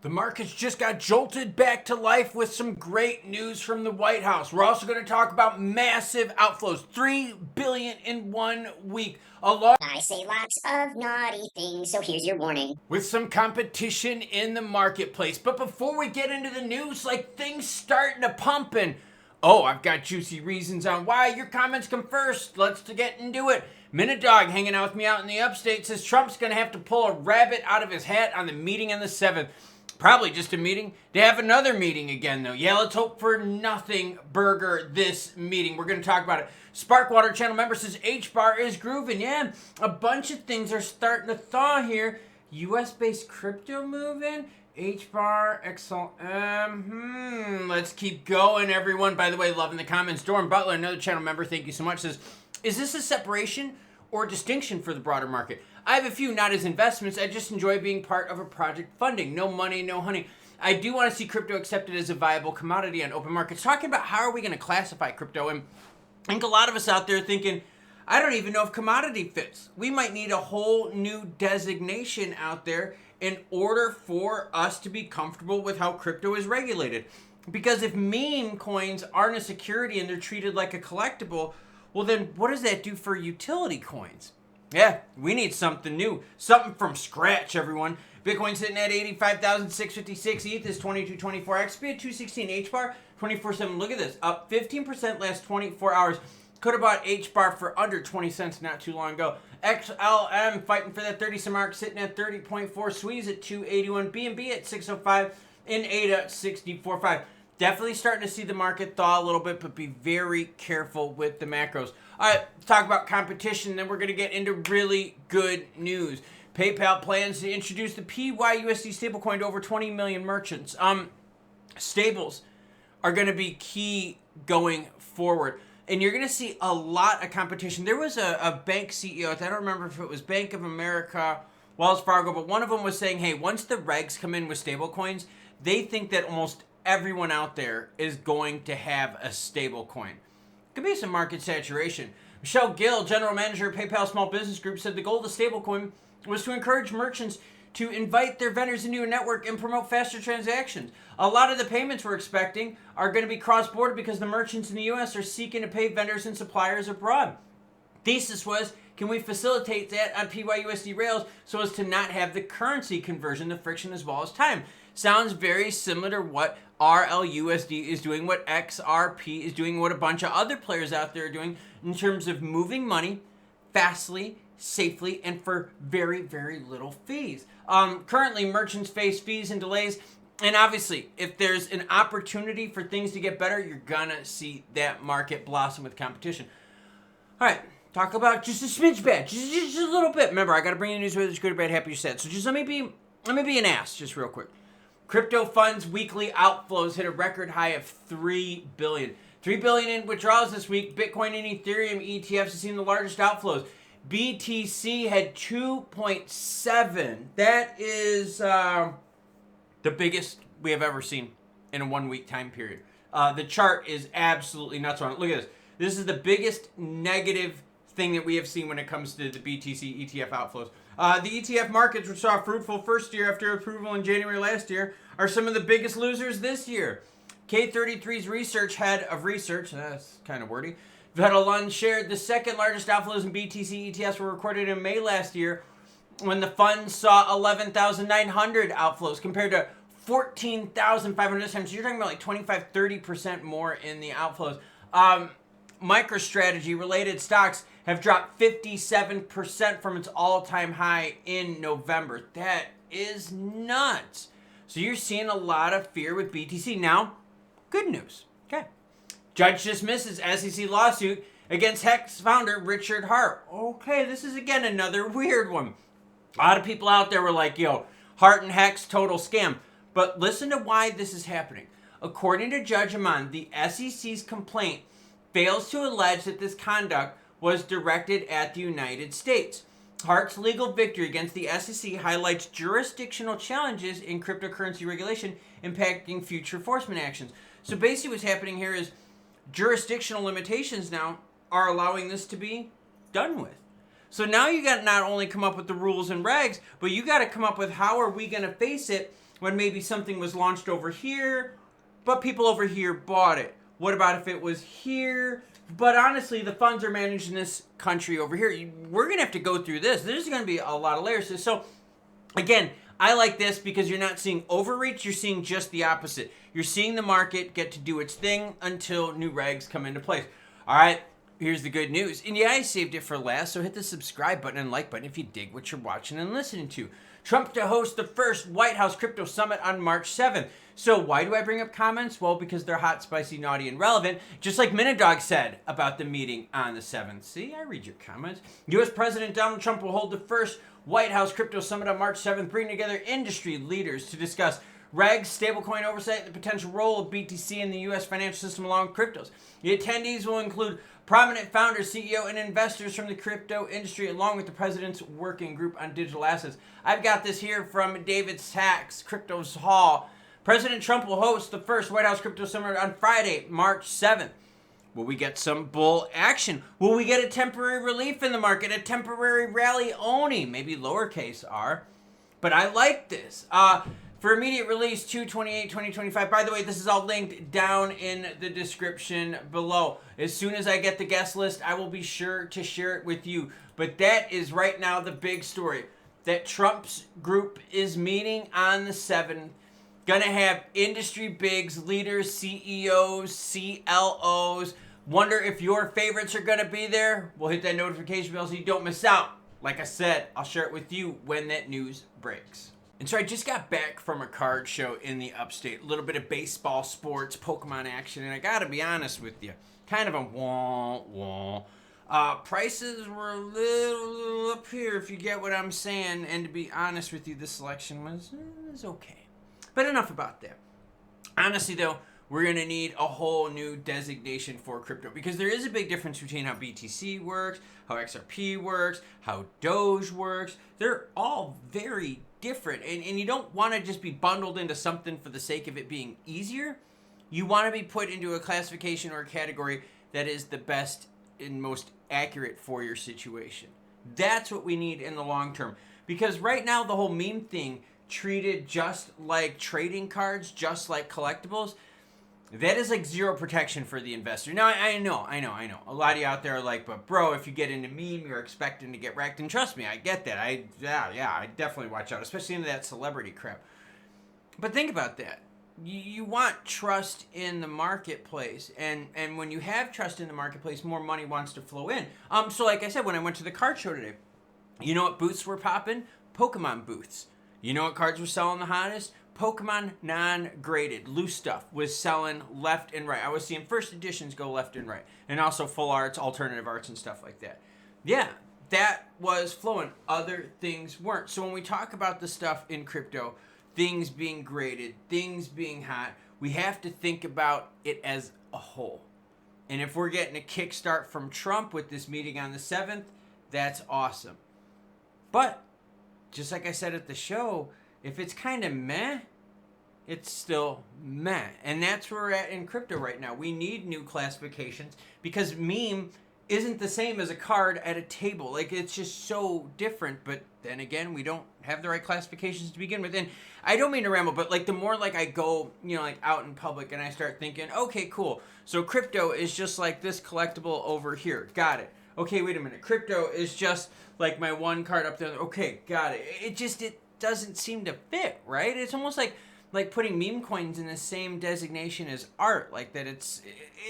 The markets just got jolted back to life with some great news from the White House. We're also going to talk about massive outflows, $3 billion in 1 week. I say lots of naughty things, so here's your warning. With some competition in the marketplace. But before we get into the news, things starting to pump and I've got juicy reasons on why. Your comments come first. Let's get into it. Minute Dog hanging out with me out in the upstate says Trump's going to have to pull a rabbit out of his hat on the meeting on the 7th. Probably just a meeting. They have another meeting again, though. Yeah, let's hope for nothing burger this meeting. We're going to talk about it. Sparkwater channel member says H-bar is grooving. Yeah, a bunch of things are starting to thaw here. U.S.-based crypto moving. H-bar, XLM. Let's keep going, everyone. By the way, loving the comments. Dorn Butler, another channel member, thank you so much, says, is this a separation or distinction for the broader market? I have a few, not as investments. I just enjoy being part of a project funding. No money, no honey. I do want to see crypto accepted as a viable commodity on open markets. Talking about how are we going to classify crypto, and I think a lot of us out there thinking, I don't even know if commodity fits. We might need a whole new designation out there in order for us to be comfortable with how crypto is regulated. Because if meme coins aren't a security and they're treated like a collectible, well then what does that do for utility coins? Yeah, we need something new. Something from scratch, everyone. Bitcoin sitting at 85,656. ETH is 2224. XP at 216. H-bar 24/7. Look at this. Up 15% last 24 hours. Could have bought H-bar for under 20 cents not too long ago. XLM fighting for that 30-some mark, sitting at 30.4. Squeeze at 281. BNB at 605. And ADA 64.5. Definitely starting to see the market thaw a little bit, but be very careful with the macros. All right, let's talk about competition, then we're going to get into really good news. PayPal plans to introduce the PYUSD stablecoin to over 20 million merchants. Stables are going to be key going forward, and you're going to see a lot of competition. There was a bank CEO, I don't remember if it was Bank of America, Wells Fargo, but one of them was saying, hey, once the regs come in with stablecoins, they think that almost everyone out there is going to have a stable coin. Could be some market saturation. Michelle Gill, general manager of PayPal Small Business Group, said the goal of the stablecoin was to encourage merchants to invite their vendors into a network and promote faster transactions. A lot of the payments we're expecting are going to be cross-border because the merchants in the U.S. are seeking to pay vendors and suppliers abroad. Thesis was, can we facilitate that on PYUSD rails so as to not have the currency conversion, the friction, as well as time? Sounds very similar to what RLUSD is doing, what XRP is doing, what a bunch of other players out there are doing in terms of moving money fastly, safely, and for very, very little fees. Currently, merchants face fees and delays, and obviously, if there's an opportunity for things to get better, you're gonna see that market blossom with competition. All right, talk about just a smidge bad, just a little bit. Remember, I gotta bring you the news whether it's good or bad, happy or sad. So just let me be an ass, just real quick. Crypto funds weekly outflows hit a record high of $3 billion. $3 billion in withdrawals this week. Bitcoin and Ethereum ETFs have seen the largest outflows. BTC had 2.7. That is the biggest we have ever seen in a 1 week time period. The chart is absolutely nuts on it. Look at this. This is the biggest negative thing that we have seen when it comes to the BTC ETF outflows. The ETF markets, which saw a fruitful first year after approval in January last year, are some of the biggest losers this year. K33's research head of research, that's kind of wordy, Vedalun shared the second largest outflows in BTC ETFs were recorded in May last year when the fund saw 11,900 outflows compared to 14,500 this time. So you're talking about 25-30% more in the outflows. MicroStrategy related stocks have dropped 57% from its all-time high in November. That is nuts. So you're seeing a lot of fear with BTC. Now, good news. Okay. Judge dismisses SEC lawsuit against Hex founder Richard Hart. Okay, this is again another weird one. A lot of people out there were like, yo, Hart and Hex, total scam. But listen to why this is happening. According to Judge Amon, the SEC's complaint fails to allege that this conduct was directed at the United States. Hart's legal victory against the SEC highlights jurisdictional challenges in cryptocurrency regulation impacting future enforcement actions. So basically what's happening here is jurisdictional limitations now are allowing this to be done with. So now you got to not only come up with the rules and regs, but you got to come up with how are we going to face it when maybe something was launched over here, but people over here bought it? What about if it was here, but honestly, the funds are managed in this country over here? We're going to have to go through this. There's going to be a lot of layers to this. So, again, I like this because you're not seeing overreach. You're seeing just the opposite. You're seeing the market get to do its thing until new regs come into place. All right, here's the good news. And yeah, I saved it for last, so hit the subscribe button and like button if you dig what you're watching and listening to. Trump to host the first White House crypto summit on March 7th. So why do I bring up comments? Well, because they're hot, spicy, naughty, and relevant, just like Minidog said about the meeting on the 7th. See, I read your comments. U.S. President Donald Trump will hold the first White House crypto summit on March 7th, bringing together industry leaders to discuss regs, stablecoin oversight, and the potential role of BTC in the U.S. financial system along with cryptos. The attendees will include prominent founders, CEO, and investors from the crypto industry, along with the president's working group on digital assets. I've got this here from David Sachs, Crypto's Hall. President Trump will host the first White House crypto summit on Friday, March 7th. Will we get some bull action? Will we get a temporary relief in the market, a temporary rally only? Maybe lowercase r. But I like this. For immediate release, 2/28/2025. By the way, this is all linked down in the description below. As soon as I get the guest list, I will be sure to share it with you. But that is right now the big story. That Trump's group is meeting on the 7th. Gonna have industry bigs, leaders, CEOs, CLOs. Wonder if your favorites are gonna be there? Well, hit that notification bell so you don't miss out. Like I said, I'll share it with you when that news breaks. And so I just got back from a card show in the upstate. A little bit of baseball, sports, Pokemon action, and I gotta be honest with you, kind of a wah-wah. Prices were a little up here, if you get what I'm saying. And to be honest with you, the selection was okay. But enough about that. Honestly, though, we're going to need a whole new designation for crypto because there is a big difference between how BTC works, how XRP works, how Doge works. They're all very different. And you don't want to just be bundled into something for the sake of it being easier. You want to be put into a classification or a category that is the best and most accurate for your situation. That's what we need in the long term. Because right now, the whole meme thing, treated just like trading cards, just like collectibles, that is like zero protection for the investor. Now, I know. A lot of you out there are like, but bro, if you get into meme, you're expecting to get wrecked. And trust me, I get that. I definitely watch out, especially into that celebrity crap. But think about that. You want trust in the marketplace. And when you have trust in the marketplace, more money wants to flow in. So like I said, when I went to the card show today, you know what booths were popping? Pokemon booths. You know what cards were selling the hottest? Pokemon non-graded. Loose stuff was selling left and right. I was seeing first editions go left and right. And also full arts, alternative arts, and stuff like that. Yeah, that was flowing. Other things weren't. So when we talk about the stuff in crypto, things being graded, things being hot, we have to think about it as a whole. And if we're getting a kickstart from Trump with this meeting on the 7th, that's awesome. But just like I said at the show, if it's kind of meh, it's still meh. And that's where we're at in crypto right now. We need new classifications because meme isn't the same as a card at a table. Like, it's just so different. But then again, we don't have the right classifications to begin with. And I don't mean to ramble, but like the more like I go, like out in public and I start thinking, okay, cool. So crypto is just like this collectible over here. Got it. Okay, wait a minute. Crypto is just like my one card up there. Okay, got it. It doesn't seem to fit, right? It's almost like putting meme coins in the same designation as art. Like that it's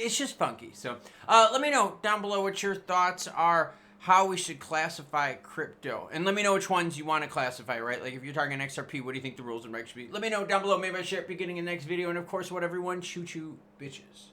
just funky. So let me know down below what your thoughts are, how we should classify crypto. And let me know which ones you want to classify, right? Like if you're targeting XRP, what do you think the rules and regs should be? Let me know down below. Maybe I'll share it beginning in the next video. And of course, what everyone, choo-choo bitches.